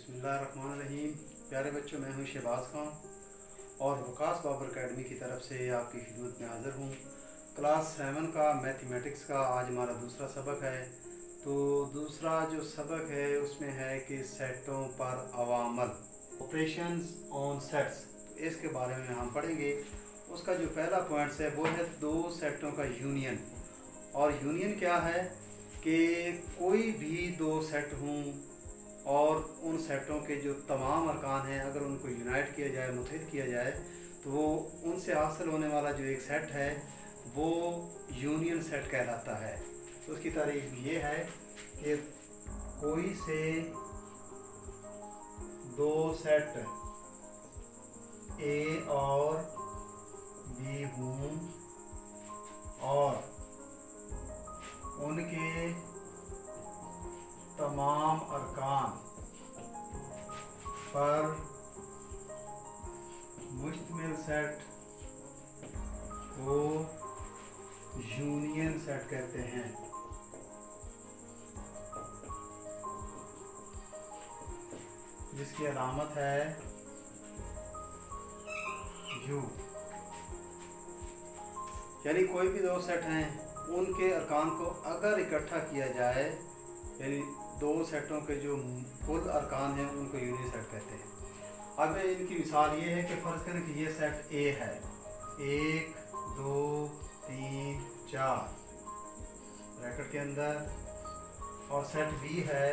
बिस्मिल्लाहिर्रहमानिर्रहीम। प्यारे बच्चों, मैं हूं शहबाज खान और वकास बाबर अकेडमी की तरफ से आपकी खिदमत में हाज़िर हूं। क्लास 7 का मैथमेटिक्स का आज हमारा दूसरा सबक है। तो दूसरा जो सबक है उसमें है कि सेटों पर अवामल, ऑपरेशंस ऑन सेट्स, इसके बारे में हम पढ़ेंगे। उसका जो पहला पॉइंट्स है वो है दो सेटों का यूनियन। और यूनियन क्या है कि कोई भी दो सेट हों और उन सेटों के जो तमाम अरकान हैं अगर उनको यूनाइट किया जाए, मुत्तहिद किया जाए, तो वो उनसे हासिल होने वाला जो एक सेट है वो यूनियन सेट कहलाता है। तो उसकी तारीफ ये है कि कोई से दो सेट ए और बी हों और उनके तमाम अरकान पर मुश्तमिल सेट को यूनियन सेट कहते हैं। जिसकी अलामत है यू। यानी कोई भी दो सेट हैं, उनके अरकान को अगर इकट्ठा किया जाए, यानी दो सेटों के जो कुल अरकान हैं उनको यूनियन सेट कहते हैं। अब इनकी मिसाल ये है कि फ़र्ज़ करें कि ये सेट ए है, 1 2 3 4 ब्रैकेट के अंदर, और सेट बी है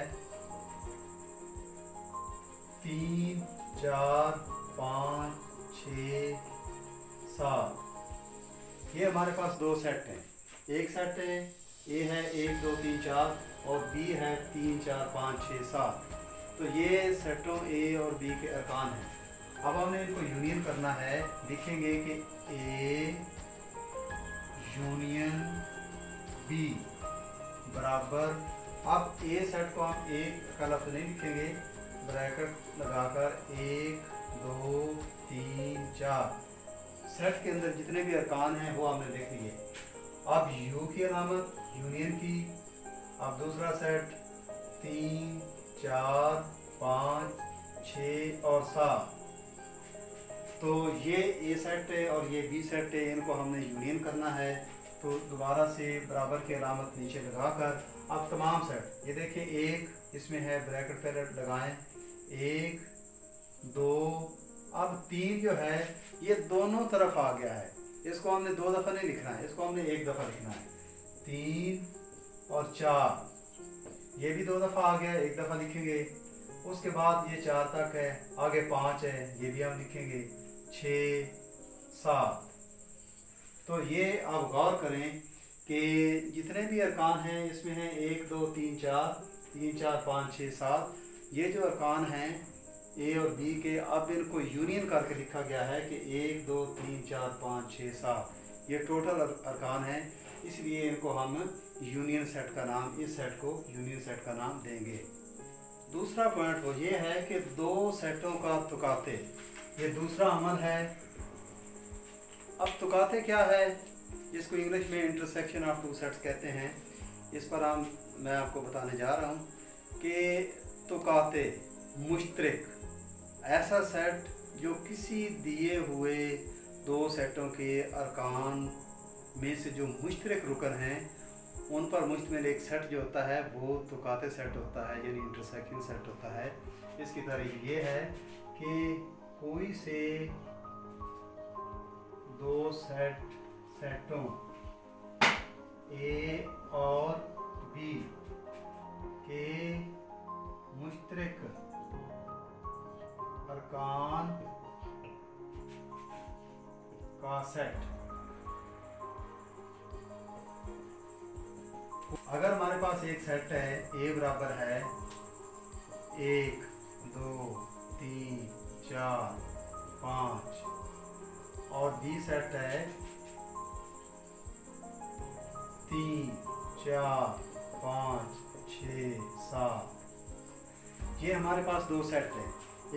3 4 5 6 7। ये हमारे पास दो सेट हैं। एक सेट है ए है 1 2 3 4 और बी है 3 4 5 6 7। तो ये सेटों ए और बी के अरकान हैं। अब हमने इनको यूनियन करना है। लिखेंगे कि ए यूनियन बी बराबर, अब ए सेट को हम एक का लफ्ज़ नहीं लिखेंगे, ब्रैकेट लगाकर 1 2 3 4 सेट के अंदर जितने भी अरकान हैं वो हमने लिख लिए। अब यू की अलामत यूनियन की। अब दूसरा सेट 3 4 5 6 और 7। तो ये ए सेट है और ये बी सेट है, इनको हमने यूनियन करना है। तो दोबारा से बराबर की अलामत नीचे लगाकर अब तमाम सेट, ये देखिए एक इसमें है, ब्रैकेट पहले लगाएं, 1 2, अब 3 जो है ये दोनों तरफ आ गया है। इसको हमने दो दफ़ा नहीं लिखना है, इसको हमने एक दफ़ा लिखना है। 3 और 4 ये भी दो दफ़ा आ गया, एक दफ़ा लिखेंगे। उसके बाद ये 4 तक है, आगे 5 है, ये भी हम लिखेंगे, 6 7। तो ये आप गौर करें कि जितने भी अरकान हैं इसमें हैं 1 2 3 4 3 4 5 6 7। ये जो अरकान हैं ए और बी के, अब इनको यूनियन करके लिखा गया है कि 1 2 3 4 5 6 7 ये टोटल अरकान हैं। इसलिए इनको हम यूनियन सेट का नाम, इस सेट को यूनियन सेट का नाम देंगे। दूसरा पॉइंट वो ये है कि दो सेटों का तुकाते, ये दूसरा अमल है। अब तुकाते क्या है, जिसको इंग्लिश में इंटरसेक्शन ऑफ टू सेट्स कहते हैं, इस पर मैं आपको बताने जा रहा हूँ कि तुकाते मुश्तरक, ऐसा सेट जो किसी दिए हुए दो सेटों के अरकान में से जो मुश्तरक रुकन हैं उन पर मुश्तमिल एक सेट जो होता है वो तुकाते सेट होता है, यानी इंटरसेक्शन सेट होता है। इसकी तारीफ ये है कि कोई से दो सेटों ए और बी के मुश्तरक अरकान का सेट, अगर हमारे पास एक सेट है ए बराबर है 1 2 3 4 5 और बी सेट है 3 4 5 6 7। ये हमारे पास दो सेट है।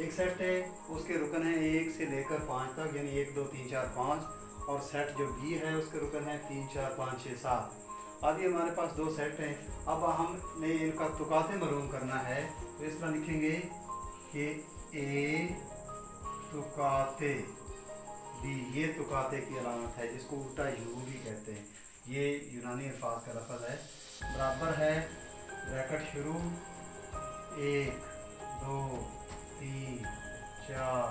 एक सेट है उसके रुकन है 1 से लेकर 5 तक, यानी 1 2 3 4 5, और सेट जो बी है उसके रुकन है 3 4 5 6 7। अब ये हमारे पास दो सेट हैं। अब हमने इनका तुकाते मालूम करना है, तो इस तरह लिखेंगे कि ए तुकाते बी, ये तुकाते की अलामत है, जिसको उल्टा यू भी कहते हैं, ये यूनानी अल्फाज का लफ्ज़ है। बराबर है ब्रैकेट शुरू 1 2 3 4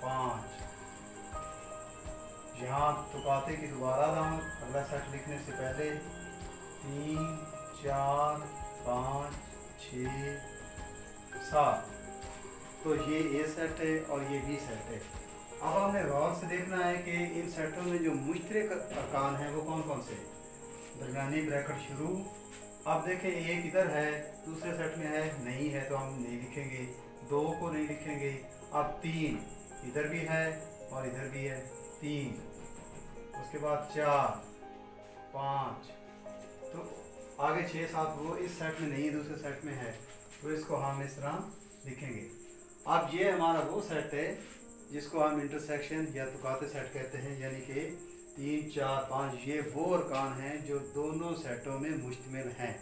5। यहाँ तुकाते की दोबारा अलामत अगला सेट लिखने से पहले 3 4 5 6 7। तो ये ए सेट है और ये बी सेट है। अब हमने गौर से देखना है कि इन सेटों में जो मुश्तरक अरकान हैं वो कौन कौन से, दरमियानी ब्रैकेट शुरू। अब देखें एक इधर है, दूसरे सेट में है नहीं है तो हम नहीं लिखेंगे, 2 को नहीं लिखेंगे। अब 3 इधर भी है और इधर भी है 3, उसके बाद 4 5, तो आगे 6 7 वो इस सेट में नहीं है दूसरे सेट में है, तो इसको हम इस तरह लिखेंगे। अब ये हमारा वो सेट है जिसको हम इंटरसेक्शन या तुकाते सेट कहते हैं, यानी कि 3 4 5 ये वो अरकान हैं जो दोनों सेटों में मुश्तमिल हैं।